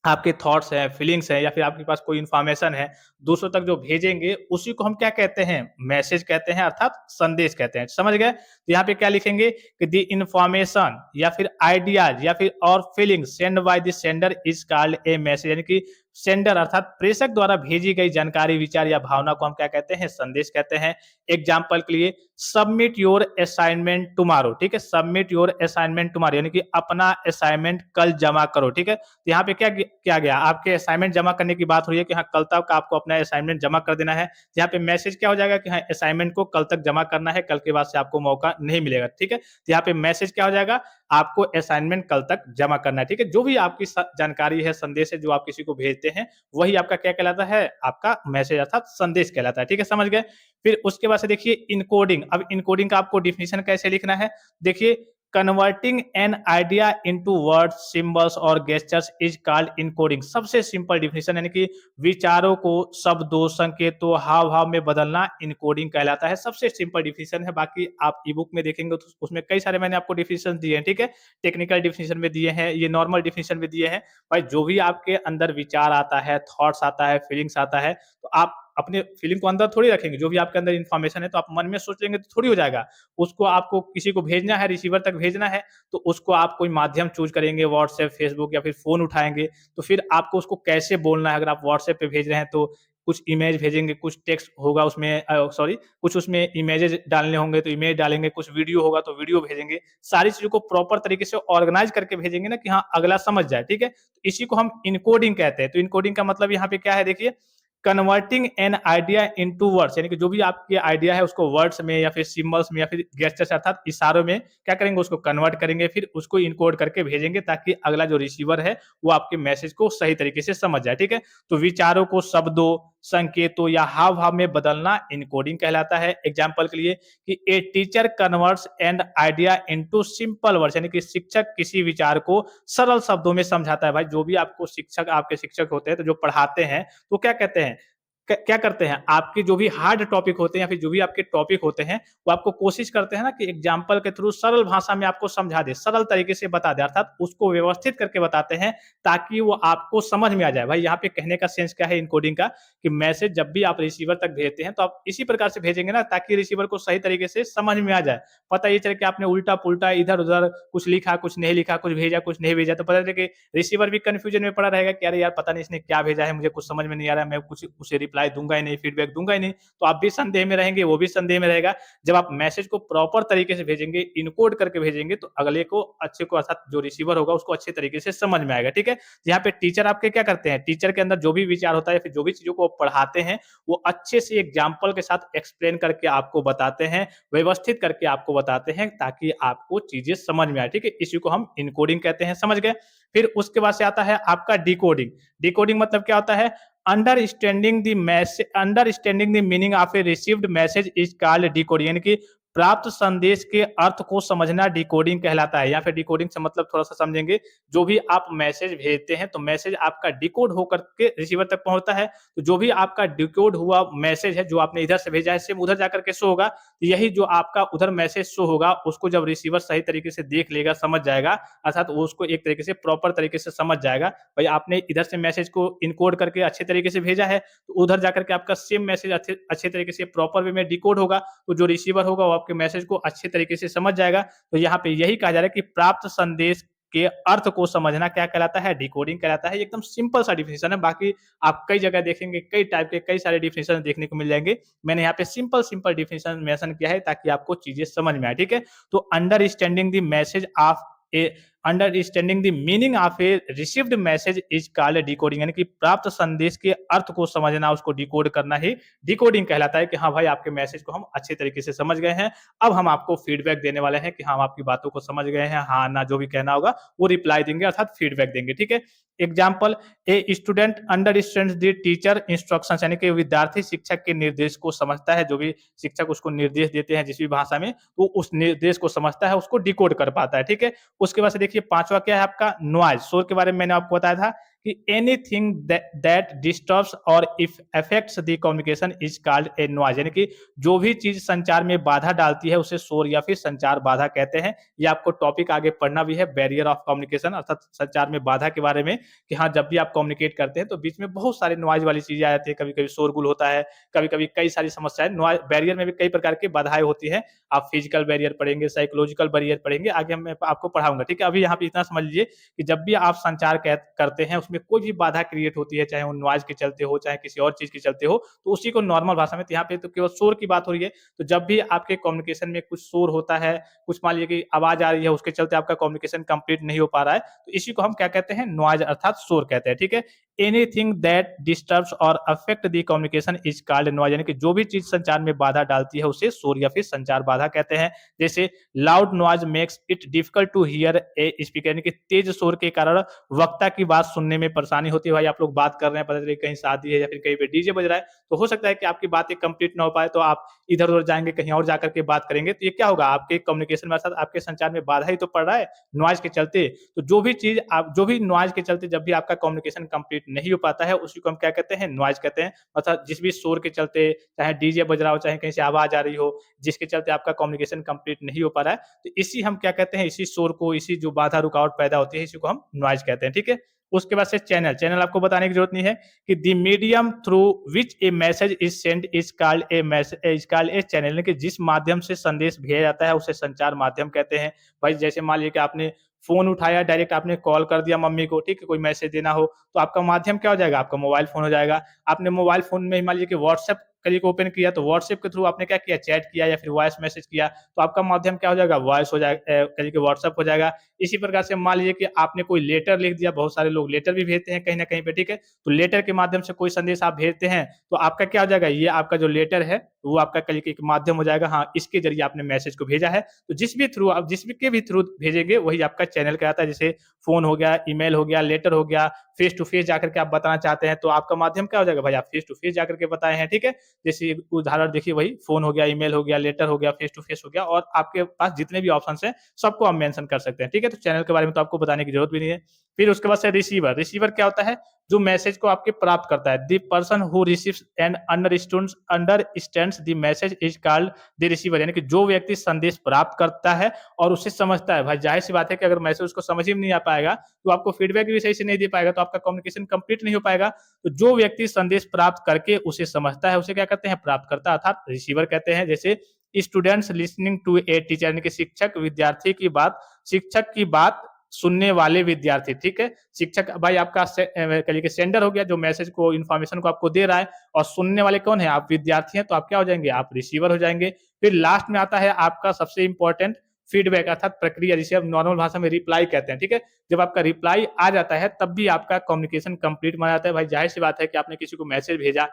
[SPEAKER 1] आपके थॉट्स हैं, फीलिंग्स हैं या फिर आपके पास कोई इन्फॉर्मेशन है, दूसरों तक जो भेजेंगे, उसी को हम क्या कहते हैं? मैसेज कहते हैं अर्थात संदेश कहते हैं। समझ गए? तो यहाँ पे क्या लिखेंगे कि द इन्फॉर्मेशन या फिर आइडियाज़ या फिर और feelings send by the sender is called a message यानी कि सेंडर अर्थात प्रेषक द्वारा भेजी गई जानकारी, विचार या भावना को हम क्या कहते हैं? संदेश कहते हैं। एग्जाम्पल के लिए सबमिट योर असाइनमेंट टुमारो, ठीक है? सबमिट योर असाइनमेंट टुमारो यानी कि अपना असाइनमेंट कल जमा करो, ठीक है? तो यहाँ पे क्या गया? आपके असाइनमेंट जमा करने की बात हो रही है कि हाँ, कल तक आपको अपना असाइनमेंट जमा कर देना है। यहाँ पे मैसेज क्या हो जाएगा कि हाँ, असाइनमेंट को कल तक जमा करना है, कल के बाद से आपको मौका नहीं मिलेगा, ठीक है? तो यहाँ पे मैसेज क्या हो जाएगा? आपको असाइनमेंट कल तक जमा करना है, ठीक है? जो भी आपकी जानकारी है, संदेश है, जो आप किसी को भेजते हैं, वही आपका क्या कहलाता है? आपका मैसेज अर्थात संदेश कहलाता है, ठीक है? समझ गए? फिर उसके बाद से देखिए इनकोडिंग। अब इनकोडिंग का आपको डेफिनिशन कैसे लिखना है? देखिए converting an idea into words, symbols और गेस्चर्स इज कॉल्ड इनकोडिंग। सबसे सिंपल डेफिनेशन यानी कि विचारों को शब्दों, संकेतों, हाव-भाव में बदलना इनकोडिंग कहलाता है। सबसे सिंपल डेफिनेशन है, बाकी आप ई-बुक में देखेंगे तो उसमें कई सारे मैंने आपको डेफिनेशन दिए हैं, ठीक है? टेक्निकल डेफिनेशन में दिए हैं, ये नॉर्मल डेफिनेशन में दिए हैं। भाई जो भी आपके अंदर विचार आता है, थॉट्स आता है, फीलिंग्स आता है, तो आप अपने फीलिंग को अंदर थोड़ी रखेंगे। जो भी आपके अंदर इन्फॉर्मेशन है तो आप मन में सोच लेंगे तो थोड़ी हो जाएगा। उसको आपको किसी को भेजना है, रिसीवर तक भेजना है, तो उसको आप कोई माध्यम चूज़ करेंगे, व्हाट्सएप, फेसबुक या फिर फ़ोन उठाएँगे, तो फिर आपको उसको कैसे बोलना है। अगर आप व्हाट्सएप पे भेज रहे हैं तो कुछ इमेज भेजेंगे, कुछ टेक्स्ट होगा उसमें, कुछ उसमें इमेजेस डालने होंगे तो इमेज डालेंगे, कुछ वीडियो होगा तो वीडियो भेजेंगे। सारी चीज़ों को प्रॉपर तरीके से ऑर्गनाइज़ करके भेजेंगे ना कि हाँ, अगला समझ जाए, ठीक है? तो इसी को हम इनकोडिंग कहते हैं। तो इनकोडिंग का मतलब यहाँ पे क्या है देखिए, converting an idea into words यानी कि जो भी आपके आइडिया है उसको वर्ड्स में या फिर सिंबल्स में या फिर गेस्चर्स अर्थात इशारों में क्या करेंगे? उसको कन्वर्ट करेंगे, फिर उसको इनकोड करके भेजेंगे ताकि अगला जो रिसीवर है वो आपके मैसेज को सही तरीके से समझ जाए, ठीक है? तो विचारों को शब्दों, संकेतों या हाव-भाव में बदलना इनकोडिंग कहलाता है। एग्जाम्पल के लिए कि a teacher converts an idea into simple words यानी कि शिक्षक किसी विचार को सरल शब्दों में समझाता है। भाई जो भी आपको शिक्षक आपके शिक्षक होते हैं तो जो पढ़ाते हैं, तो क्या कहते हैं? क्या करते हैं? आपके जो भी हार्ड टॉपिक होते हैं या फिर जो भी आपके टॉपिक होते हैं, वो आपको कोशिश करते हैं ना कि एग्जाम्पल के थ्रू सरल भाषा में आपको समझा दे, सरल तरीके से बता दे, अर्थात उसको व्यवस्थित करके बताते हैं ताकि वो आपको समझ में आ जाए। भाई यहाँ पे कहने का सेंस क्या है इनकोडिंग का कि मैसेज जब भी आप रिसीवर तक भेजते हैं तो आप इसी प्रकार से भेजेंगे ना ताकि रिसीवर को सही तरीके से समझ में आ जाए। पता ये चले कि आपने उल्टा-पुल्टा इधर-उधर कुछ लिखा, कुछ नहीं लिखा, कुछ भेजा, कुछ नहीं भेजा, तो पता चले कि रिसीवर भी कन्फ्यूजन में पड़ा रहेगा कि अरे यार पता नहीं इसने क्या भेजा है, मुझे कुछ समझ में नहीं आ रहा है, मैं कुछ उसे रिप्लाई दूँगा ही नहीं, फीडबैक दूँगा ही नहीं। तो आप भी संदेह में रहेंगे, वो भी संदेह में रहेगा। जब आप मैसेज को प्रॉपर तरीके से भेजेंगे, इनकोड करके भेजेंगे तो अगले को अच्छे को अर्थात जो रिसीवर होगा उसको अच्छे तरीके से समझ में आएगा, ठीक है? यहाँ पे टीचर आपके क्या करते हैं? टीचर के अंदर जो भी विचार होता है या फिर जो भी चीज़ों को पढ़ाते हैं, वो अच्छे से एग्जाम्पल के साथ एक्सप्लेन करके आपको बताते हैं, व्यवस्थित करके आपको बताते हैं ताकि आपको चीज़ें समझ में आए, ठीक है? इसी को हम इनकोडिंग कहते हैं, समझ गए? फिर उसके बाद से आता है आपका डिकोडिंग। डिकोडिंग मतलब क्या होता है? Understanding the meaning of A received message is called decoding, यानी कि प्राप्त संदेश के अर्थ को समझना डिकोडिंग कहलाता है। या फिर डिकोडिंग से मतलब थोड़ा सा समझेंगे, जो भी आप मैसेज भेजते हैं तो मैसेज आपका डिकोड होकर के रिसीवर तक पहुंचता है। तो जो भी आपका डिकोड हुआ मैसेज है जो आपने इधर से भेजा है सेम उधर जाकर के शो होगा। तो यही जो आपका उधर मैसेज शो होगा उसको जब रिसीवर सही तरीके से देख लेगा, समझ जाएगा, अर्थात वो उसको एक तरीके से प्रॉपर तरीके से समझ जाएगा, भाई आपने इधर से मैसेज को इनकोड करके अच्छे तरीके से भेजा है, तो उधर जाकर के आपका सेम मैसेज अच्छे तरीके से प्रॉपर वे में डिकोड होगा। तो जो रिसीवर होगा वो आपके मैसेज को अच्छे तरीके से समझ जाएगा। तो यहाँ पे यही कहा जा रहा है कि प्राप्त संदेश के अर्थ को समझना क्या कहलाता है, डिकोडिंग कहलाता है। एकदम सिंपल सा डिफिनेशन है, बाकी आप कई जगह देखेंगे कई टाइप के कई सारे डिफिनेशन देखने को मिल जाएंगे। मैंने यहाँ पे सिंपल सिंपल डिफिनेशन मेंशन किया है ताकि आपको चीजें समझ में आए, ठीक है। तो understanding the message of A understanding the meaning of A received message is called decoding, यानी कि प्राप्त संदेश के अर्थ को समझना, उसको डिकोड करना ही डिकोडिंग कहलाता है। कि हाँ भाई आपके मैसेज को हम अच्छे तरीके से समझ गए हैं, अब हम आपको फीडबैक देने वाले हैं कि हम आपकी बातों को समझ गए हैं, हाँ ना जो भी कहना होगा वो रिप्लाई देंगे अर्थात फीडबैक देंगे, ठीक है। Example, a student understands the teacher instructions, यानी कि विद्यार्थी शिक्षक के निर्देश को समझता है। जो भी शिक्षक उसको निर्देश देते हैं जिस भी भाषा में, तो उस निर्देश को समझता है, उसको डिकोड कर पाता है, ठीक है। उसके बाद से देखिए पांचवा क्या है आपका, नॉइज, शोर के बारे में मैंने आपको बताया था कि एनीथिंग दैट डिस्टर्ब्स और if affects the communication is called a noise, यानी कि जो भी चीज संचार में बाधा डालती है उसे शोर या फिर संचार बाधा कहते हैं। ये आपको टॉपिक आगे पढ़ना भी है, बैरियर ऑफ कम्युनिकेशन अर्थात संचार में बाधा के बारे में, कि हाँ जब भी आप कम्युनिकेट करते हैं तो बीच में बहुत सारे नॉइज वाली चीजें आ जाती है, कभी कभी शोरगुल होता है, कभी कभी कई सारी समस्याएं, नॉइज बैरियर में भी कई प्रकार की बाधाएं होती है। आप फिजिकल बैरियर पढ़ेंगे, साइकोलॉजिकल बैरियर पढ़ेंगे, आगे मैं आपको पढ़ाऊंगा, ठीक है। अभी यहाँ पे इतना समझ लीजिए कि जब भी आप संचार करते हैं उसमें कोई भी बाधा क्रिएट होती है, चाहे वो नॉइज के चलते हो चाहे किसी और चीज के चलते हो, तो उसी को नॉर्मल भाषा में, तो यहाँ पे तो केवल शोर की बात हो रही है। तो जब भी आपके कम्युनिकेशन में कुछ शोर होता है, कुछ मान लीजिए कि आवाज आ रही है उसके चलते आपका कम्युनिकेशन कंप्लीट नहीं हो पा रहा है, तो इसी को हम क्या कहते हैं, नॉइज अर्थात शोर कहते हैं, ठीक है। एनीथिंग दैट डिस्टर्ब्स और affect the communication is called noise, यानी कि जो भी चीज संचार में बाधा डालती है उसे शोर या फिर संचार बाधा कहते हैं। जैसे loud noise makes it difficult to hear a speaker, यानी कि तेज शोर के कारण वक्ता की बात सुनने में परेशानी होती है। भाई आप लोग बात कर रहे हैं, पता चले कहीं शादी है या फिर कहीं पे डीजे बज रहा है, तो हो सकता है कि आपकी बातें कंप्लीट ना हो पाए, तो आप इधर उधर जाएंगे, कहीं और जाकर के बात करेंगे, तो ये क्या होगा, आपके कम्युनिकेशन में अर्थात आपके संचार में बाधा ही तो पड़ रहा है नॉइज के चलते। तो जो भी चीज आप, जो भी नॉइज के चलते जब भी आपका कम्युनिकेशन कंप्लीट नहीं हो पाता है उसी को हम क्या कहते हैं, नॉइज कहते हैं। अर्थात जिस भी शोर के चलते, चाहे डीजे बज रहा हो चाहे कहीं से आवाज आ रही हो, जिसके चलते आपका कम्युनिकेशन कंप्लीट नहीं हो पा रहा है, तो इसी हम क्या कहते हैं, इसी शोर को, इसी जो बाधा रुकावट पैदा होती है, इसी को हम नॉइज कहते हैं, ठीक है। उसके बाद से चैनल, चैनल आपको बताने की जरूरत नहीं है कि the medium through which A message is send is called a message, is called a channel, यानी कि जिस माध्यम से संदेश भेजा जाता है उसे संचार माध्यम कहते हैं। भाई जैसे मान लीजिए कि आपने फोन उठाया, डायरेक्ट आपने कॉल कर दिया मम्मी को, ठीक है, कोई मैसेज देना हो, तो आपका माध्यम क्या हो जाएगा, आपका मोबाइल फोन हो जाएगा। आपने मोबाइल फोन में मान लीजिए कि व्हाट्सएप कहीं ओपन किया, तो व्हाट्सएप के थ्रू आपने क्या किया, चैट किया या फिर वॉइस मैसेज किया, तो आपका माध्यम क्या हो जाएगा, वॉइस हो जाएगा, कहीं व्हाट्सएप हो जाएगा। इसी प्रकार से मान लीजिए कि आपने कोई लेटर लिख दिया, बहुत सारे लोग लेटर भी भेजते हैं कहीं ना कहीं पे, ठीक है, तो लेटर के माध्यम से कोई संदेश आप भेजते हैं, तो आपका क्या हो जाएगा, ये आपका जो लेटर है वो आपका कल एक माध्यम हो जाएगा, हाँ इसके जरिए आपने मैसेज को भेजा है। तो जिस भी थ्रू आप, जिस भी के भी थ्रू भेजेंगे वही आपका चैनल कहलाता है। जैसे फोन हो गया, ईमेल हो गया, लेटर हो गया, फेस टू फेस जाकर के आप बताना चाहते हैं, तो आपका माध्यम क्या हो जाएगा, भाई आप फेस टू फेस जाकर के बताए हैं, ठीक है। जैसे उदाहरण देखिए, वही फोन हो गया, ईमेल हो गया, लेटर हो गया, फेस टू फेस हो गया, और आपके पास जितने भी ऑप्शन हैं सबको आप मेंशन कर सकते हैं, ठीक है। तो चैनल के बारे में तो आपको बताने की जरूरत भी नहीं है। फिर उसके बाद से रिसीवर, रिसीवर क्या होता है, जो मैसेज को आपके प्राप्त करता है। The person who receives and understands the message is called the receiver, यानी कि जो व्यक्ति संदेश प्राप्त करता है और उसे समझता है। भाई जाहिर सी बात है कि अगर मैसेज उसको समझ ही नहीं आ पाएगा तो आपको फीडबैक भी सही से नहीं दे पाएगा, तो आपका कम्युनिकेशन कंप्लीट नहीं हो पाएगा। तो जो व्यक्ति संदेश प्राप्त करके उसे समझता है उसे क्या कहते हैं, प्राप्तकर्ता अर्थात रिसीवर कहते हैं। जैसे students listening to a teacher, यानी कि शिक्षक विद्यार्थी की बात, शिक्षक की बात सुनने वाले विद्यार्थी, ठीक है। शिक्षक भाई आपका कहिए कि सेंडर हो गया, जो मैसेज को, इन्फॉर्मेशन को आपको दे रहा है, और सुनने वाले कौन है, आप विद्यार्थी हैं, तो आप क्या हो जाएंगे, आप रिसीवर हो जाएंगे। फिर लास्ट में आता है आपका सबसे इंपॉर्टेंट फीडबैक अर्थात प्रक्रिया, जिसे आप नॉर्मल भाषा में रिप्लाई कहते हैं, ठीक है। जब आपका रिप्लाई आ जाता है तब भी आपका कम्युनिकेशन कंप्लीट माना जाता है। भाई जाहिर सी बात है कि आपने किसी को मैसेज भेजा,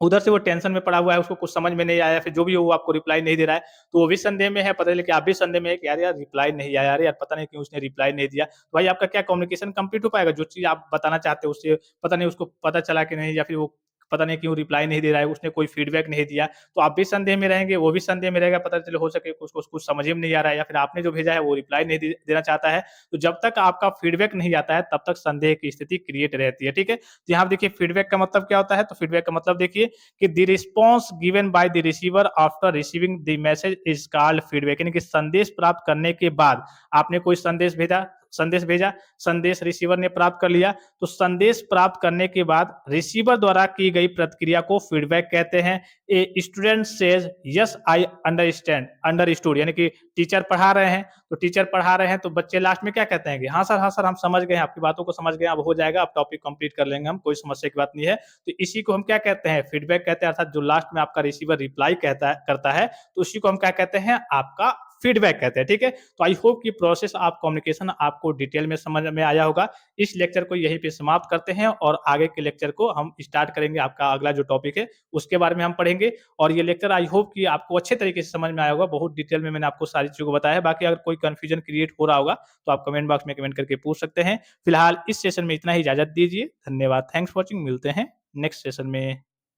[SPEAKER 1] उधर से वो टेंशन में पड़ा हुआ है, उसको कुछ समझ में नहीं आया, फिर जो भी हो वो आपको रिप्लाई नहीं दे रहा है, तो वो भी संदेह में है, पता चले कि आप भी संदेह में है कि यार यार रिप्लाई नहीं आया, अरे यार पता नहीं क्यों उसने रिप्लाई नहीं दिया। तो भाई आपका क्या कम्युनिकेशन कंप्लीट हो पाएगा? जो चीज़ आप बताना चाहते हो उससे पता नहीं उसको पता चला कि नहीं, या फिर वो पता नहीं क्यों रिप्लाई नहीं दे रहा है, उसने कोई फीडबैक नहीं दिया, तो आप भी संदेह में रहेंगे, वो भी संदेह में रहेगा, पता चले हो सके कि उसको कुछ समझ में नहीं आ रहा है, या फिर आपने जो भेजा है वो रिप्लाई नहीं देना चाहता है। तो जब तक आपका फीडबैक नहीं आता है तब तक संदेह की स्थिति क्रिएट रहती है, ठीक है? तो यहाँ पे देखिए फीडबैक का मतलब क्या होता है? तो फीडबैक का मतलब देखिए कि the response given by the receiver after receiving the message is called feedback, यानी कि संदेश प्राप्त करने के बाद आपने कोई संदेश भेजा, संदेश रिसीवर ने प्राप्त कर लिया, तो संदेश प्राप्त करने के बाद रिसीवर द्वारा की गई प्रतिक्रिया को फीडबैक कहते हैं। A student says yes I understood, यानी कि टीचर पढ़ा रहे हैं, तो टीचर पढ़ा रहे हैं तो बच्चे लास्ट में क्या कहते हैं कि हाँ सर हम समझ गए हैं, आपकी बातों को समझ गए, अब हो जाएगा, अब टॉपिक कंप्लीट कर लेंगे हम, कोई समस्या की बात नहीं है। तो इसी को हम क्या कहते हैं? फीडबैक कहते हैं, अर्थात जो लास्ट में आपका रिसीवर रिप्लाई करता है, तो उसी को हम क्या कहते हैं? आपका फीडबैक कहते हैं, ठीक है? तो आई होप कि प्रोसेस ऑफ कम्युनिकेशन आपको डिटेल में समझ में आया होगा। इस लेक्चर को यहीं पे समाप्त करते हैं और आगे के लेक्चर को हम स्टार्ट करेंगे, आपका अगला जो टॉपिक है उसके बारे में हम पढ़ेंगे। और ये लेक्चर आई होप कि आपको अच्छे तरीके से समझ में आया होगा, बहुत डिटेल में मैंने आपको सारी चीज़ों को बताया है। बाकी अगर कोई कन्फ्यूजन क्रिएट हो रहा होगा तो आप कमेंट बॉक्स में कमेंट करके पूछ सकते हैं। फिलहाल इस सेशन में इतना ही, इजाज़त दीजिए। धन्यवाद, थैंक्स फॉर वॉचिंग, मिलते हैं नेक्स्ट सेशन में।